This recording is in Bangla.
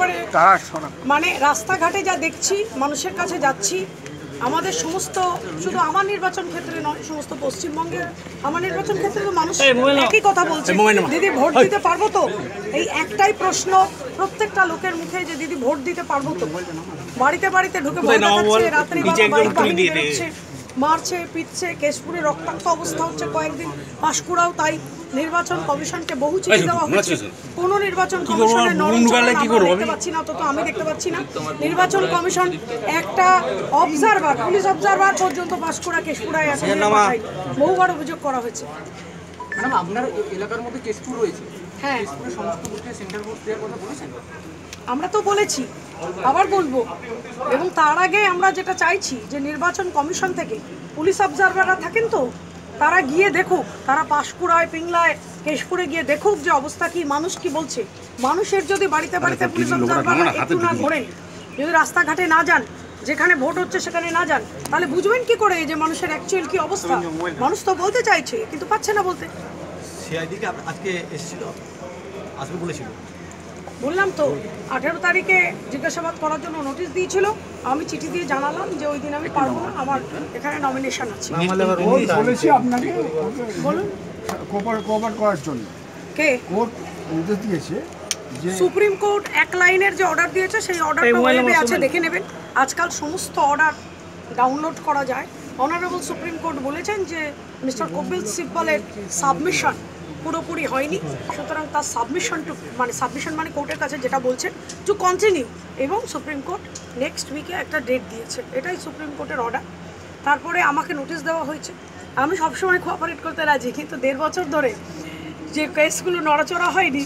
একেবারে মানে রাস্তাঘাটে যা দেখছি, মানুষের কাছে যাচ্ছি, আমাদের সমস্ত, শুধু আমার নির্বাচন ক্ষেত্রে নয়, সমস্ত পশ্চিমবঙ্গের আমার নির্বাচন ক্ষেত্রে তো মানুষ একই কথা বলছে, দিদি ভোট দিতে পারবো তো? এই একটাই প্রশ্ন প্রত্যেকটা লোকের মুখে, যে দিদি ভোট দিতে পারবো তো? বাড়িতে বাড়িতে ঢুকে ভয় দেখাচ্ছে, রাত্রি বাহিনী বেরোচ্ছে, মারছে, পিটছে, কেশপুরে রক্তাক্ত অবস্থা হচ্ছে কয়েকদিন, পাঁশকুড়াও তাই। নির্বাচন কমিশনকে বহু চিঠি দেওয়া হচ্ছে, কোনো নির্বাচন কমিশনের দেখতে পাচ্ছি না, অন্তত আমি দেখতে পাচ্ছি না। নির্বাচন কমিশন একটা অবজারভার, পুলিশ অবজারভার পর্যন্ত পাঁশকুড়া কেশপুরায় আছে, বহুবার অভিযোগ করা হয়েছে। ম্যাডাম, আপনার এলাকার মধ্যে কেশপুর রয়েছে, হ্যাঁ, কেশপুরের সমস্ত বুথে সেন্টার ভোট দেওয়ার কথা বলেছেন? আমরা তো বলেছি, আবার বলবো। এবং তার আগে আমরা যেটা চাইছি যে নির্বাচন কমিশন থেকে পুলিশ অবজারভাররা থাকেন, তো তারা গিয়ে দেখুক, তারা পাঁশকুড়ায়, পিংলায়, কেশপুরে গিয়ে দেখুক যে অবস্থা কি, মানুষ কি বলছে। মানুষের যদি বাড়িতে বাড়িতে পুলিশ অবজারভাররা একটু না ঘোরেন, যদি রাস্তাঘাটে না যান, যেখানে ভোট হচ্ছে সেখানে না যান, তাহলে বুঝবেন কি করে যে মানুষের অ্যাকচুয়াল কি অবস্থা? মানুষ তো বলতে চাইছে কিন্তু পাচ্ছে না বলতে। সিআইডিকে আজকে এসেছিল, আসবে বলেছিল। বললাম তো 18 তারিখে জিজ্ঞাসাবাদ করার জন্য নোটিশ দিয়েছিল, আমি চিঠি দিয়ে জানালাম যে ওই দিন আমি পারবো না, আমার এখানে নমিনেশন আছে। বলেছি আপনাকে বলুন, কভার করার জন্য কে কোর্ট নির্দেশ দিয়েছে যে সুপ্রিম কোর্ট এক লাইনের যে অর্ডার দিয়েছে, সেই অর্ডারটা ওয়েবে আছে, দেখে নেবেন। আজকাল সমস্ত অর্ডার ডাউনলোড করা যায়। অনারেবল সুপ্রিম কোর্ট বলেছেন যে মিস্টার কপিল সিব্বলের সাবমিশন পুরোপুরি হয়নি, সুতরাং তার সাবমিশন মানে কোর্টের কাছে যেটা বলছেন টু কন্টিনিউ, এবং সুপ্রিম কোর্ট নেক্সট উইকে একটা ডেট দিয়েছে, এটাই সুপ্রিম কোর্টের অর্ডার। তারপরে আমাকে নোটিশ দেওয়া হয়েছে, আমি সবসময় কোঅপারেট করতে রাজি, কিন্তু 1.5 বছর ধরে যে কেসগুলো নড়াচড়া হয়নি,